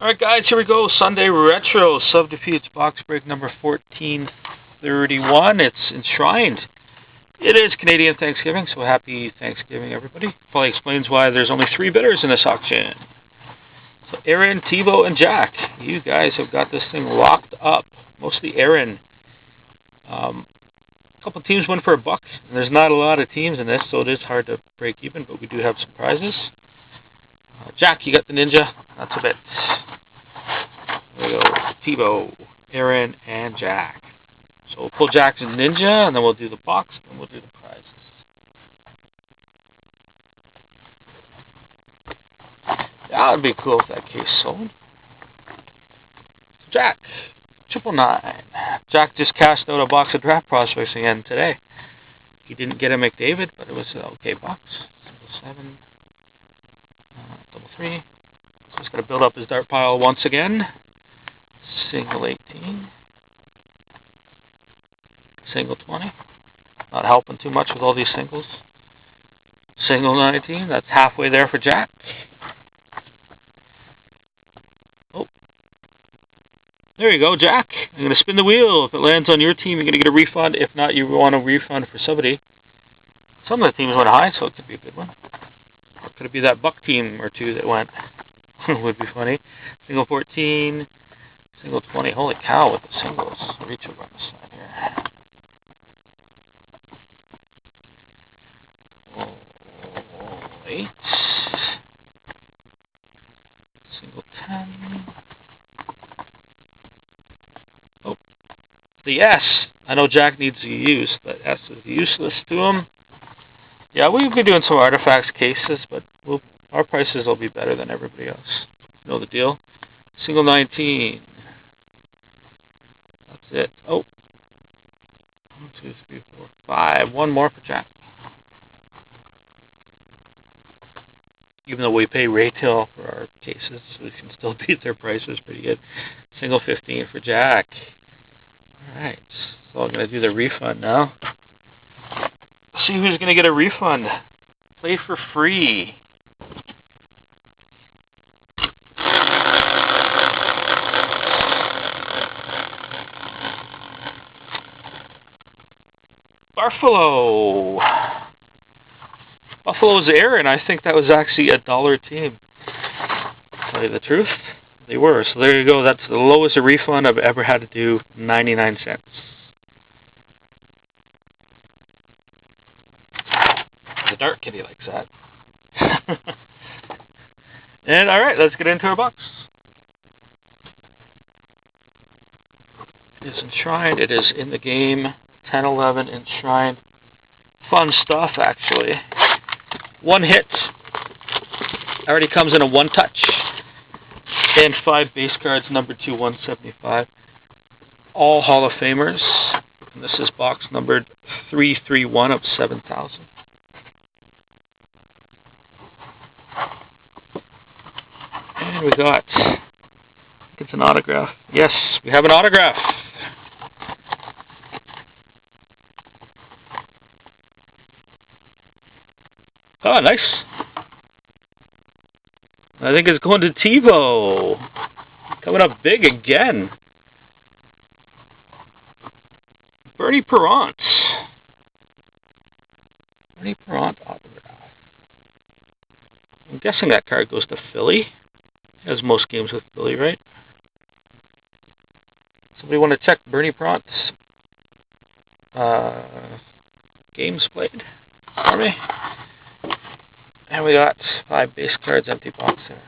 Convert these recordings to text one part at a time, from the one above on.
Alright guys, here we go. Sunday Retro Subterfuge box break number 1431. It's Enshrined. It is Canadian Thanksgiving, so happy Thanksgiving everybody. Probably explains why there's only 3 bidders in this auction. So Aaron, Tebow, and Jack, you guys have got this thing locked up. Mostly Aaron. A couple teams went for $1, and there's not a lot of teams in this, so it is hard to break even, but we do have some prizes. Jack, you got the Ninja. That's a bit. There we go. Tebow, Aaron, and Jack. So we'll pull Jack's Ninja, and then we'll do the box, and we'll do the prizes. That would be cool if that case sold. Jack, 999. Jack just cashed out a box of draft prospects again today. He didn't get a McDavid, but it was an okay box. 7, 3. Just got to build up his dart pile once again. Single 18. Single 20. Not helping too much with all these singles. Single 19. That's halfway there for Jack. Oh. There you go, Jack. I'm going to spin the wheel. If it lands on your team, you're going to get a refund. If not, you want a refund for somebody. Some of the teams went high, so it could be a good one. Or could it be that Buck team or two that went? Would be funny. Single 14. Single 20. Holy cow with the singles. Reach over on the side here. Oh, 8. Single 10. Oh. The S. I know Jack needs a use, but S is useless to him. Yeah, we'll be doing some artifacts cases, but our prices will be better than everybody else. You know the deal. Single 19. That's it. Oh. 1, 2, 3, 4, 5. One more for Jack. Even though we pay retail for our cases, we can still beat their prices pretty good. Single 15 for Jack. Alright. So I'm going to do the refund now. See who's going to get a refund. Play for free. Buffalo. Buffalo's Aaron. I think that was actually $1 team. To tell you the truth, they were. So there you go. That's the lowest refund I've ever had to do. 99 cents. The Dart Kitty likes that. And alright, let's get into our box. It is Enshrined. It is in the game. 10-11 Enshrined. Fun stuff, actually. 1 hit. Already comes in a 1 touch. And 5 base cards, number 2, 175. All Hall of Famers. And this is box numbered 331 of 7,000. And we got, it's an autograph. Yes, we have an autograph. Oh, nice. I think it's going to Tebow. Coming up big again. Bernie Perrant. Bernie Perrant autograph. I'm guessing that card goes to Philly. Has most games with Philly, right? Somebody want to check Bernie Perrant's games played for me? And we got 5 base cards, empty box there.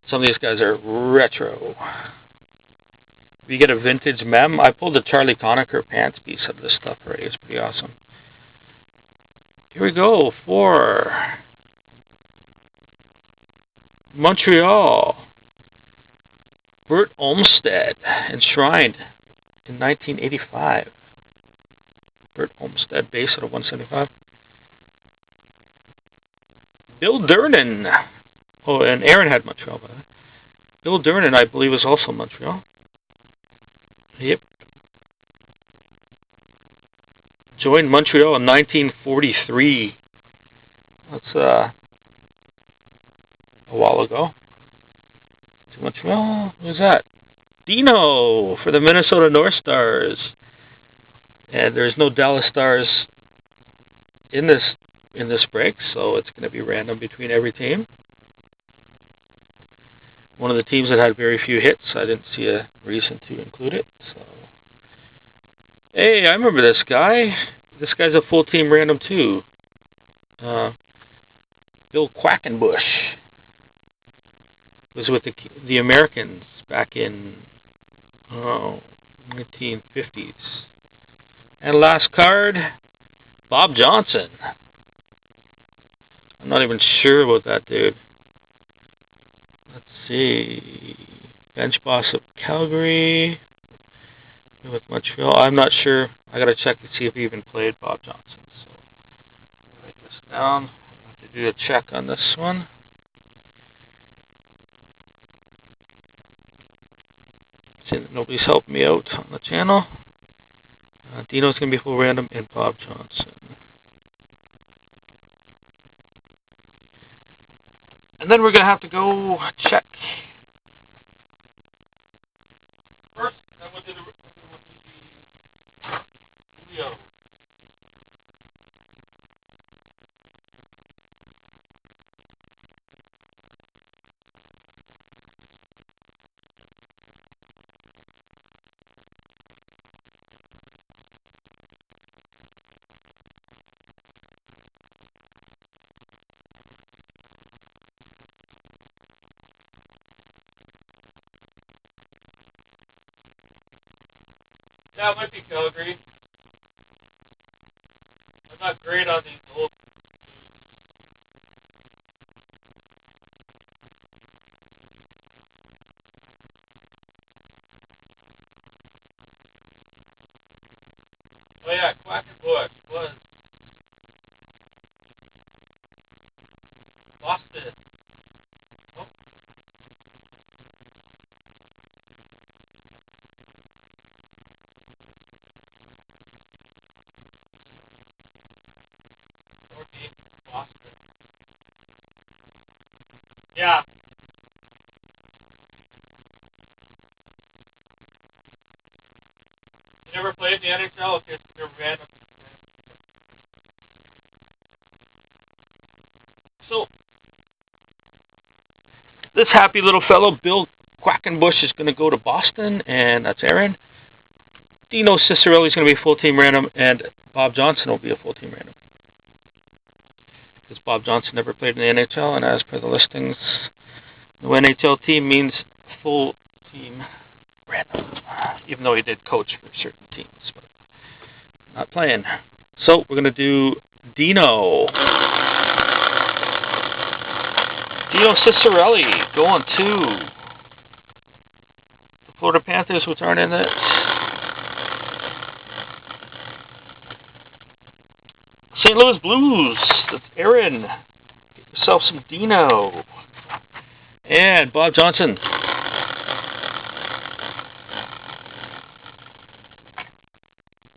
Some of these guys are retro. If you get a vintage mem, I pulled a Charlie Conacher pants piece of this stuff already. It's pretty awesome. Here we go for Montreal. Bert Olmsted, Enshrined in 1985. Bert Olmsted, base at a 175. Bill Durnan. Oh, and Aaron had Montreal, by the way. Bill Durnan, I believe, is also Montreal. Yep. Joined Montreal in 1943. That's a while ago. Too much. Well, who's that? Dino for the Minnesota North Stars. And there's no Dallas Stars in this break, so it's going to be random between every team. One of the teams that had very few hits, I didn't see a reason to include it. So, hey, I remember this guy. This guy's a full team random too. Bill Quackenbush was with the Americans back in 1950s. And last card, Bob Johnson. I'm not even sure about that dude. Let's see. Bench boss of Calgary with Montreal. I'm not sure. I gotta check to see if he even played Bob Johnson. So write this down. I have to do a check on this one. See that nobody's helping me out on the channel. Dino's going to be full random and Bob Johnson. And then we're going to have to go check. First, then we'll do the Julio. Yeah, it might be Calgary. I'm not great on these old. Oh yeah, Quackenbush was Boston. Oh. Boston. Yeah. You never played the NHL? Okay, they're random. So, this happy little fellow, Bill Quackenbush, is going to go to Boston, and that's Aaron. Dino Cicerelli is going to be full team random, and Bob Johnson will be a full team random. Because Bob Johnson never played in the NHL, and as per the listings, the NHL team means full team random. Even though he did coach for certain teams, but not playing. So we're going to do Dino. Dino Cicerelli going to the Florida Panthers, which aren't in it. St. Louis Blues. That's Aaron. Get yourself some Dino. And Bob Johnson.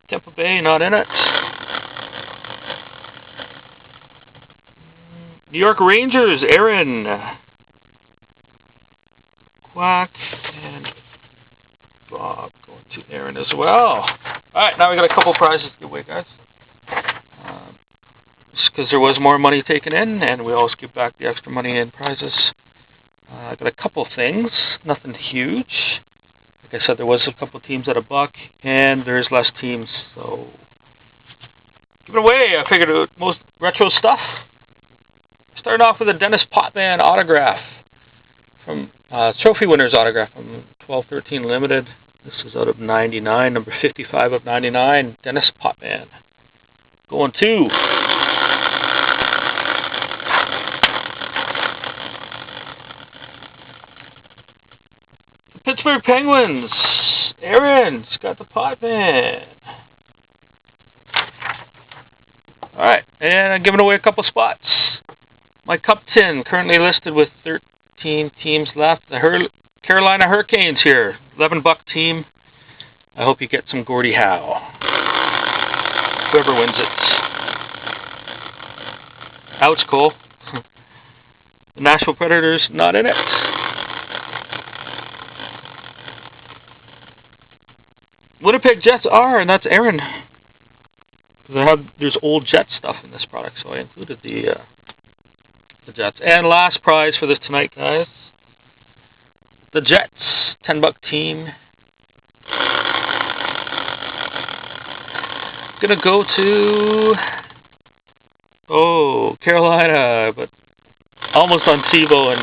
Tampa Bay, not in it. New York Rangers, Aaron. Quack. And Bob going to Aaron as well. Alright, now we got a couple prizes to give away, guys. Because there was more money taken in, and we always give back the extra money in prizes. I got a couple things, nothing huge. Like I said, there was a couple teams at $1, and there's less teams, so give it away. I figured it was most retro stuff. Starting off with a Dennis Potvin autograph from Trophy Winners autograph from 12-13 Limited. This is out of 99, number 55 of 99, Dennis Potvin. Going to Pittsburgh Penguins. Aaron's got the Potvin. Alright, and I'm giving away a couple spots. My Cup tin, currently listed with 13 teams left. The Carolina Hurricanes here. $11 team. I hope you get some Gordie Howe. Whoever wins it. Ouch, Cole. The Nashville Predators not in it. Winnipeg Jets are, and that's Aaron. There's old Jet stuff in this product, so I included the Jets. And last prize for this tonight, guys. The Jets, $10 team. Gonna go to Carolina, but almost on Tebow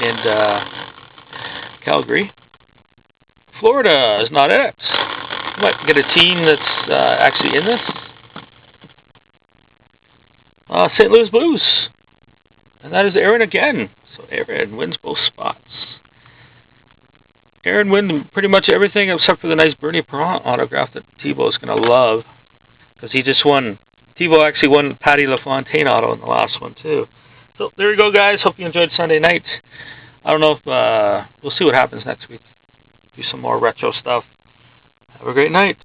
and Calgary. Florida is not it. Might get a team that's actually in this. St. Louis Blues, and that is Aaron again. So Aaron wins both spots. Aaron wins pretty much everything except for the nice Bernie Perron autograph that Tebow is going to love. Because he just won. Tebow actually won Patty LaFontaine auto in the last one, too. So there you go, guys. Hope you enjoyed Sunday night. I don't know if we'll see what happens next week. Do some more retro stuff. Have a great night.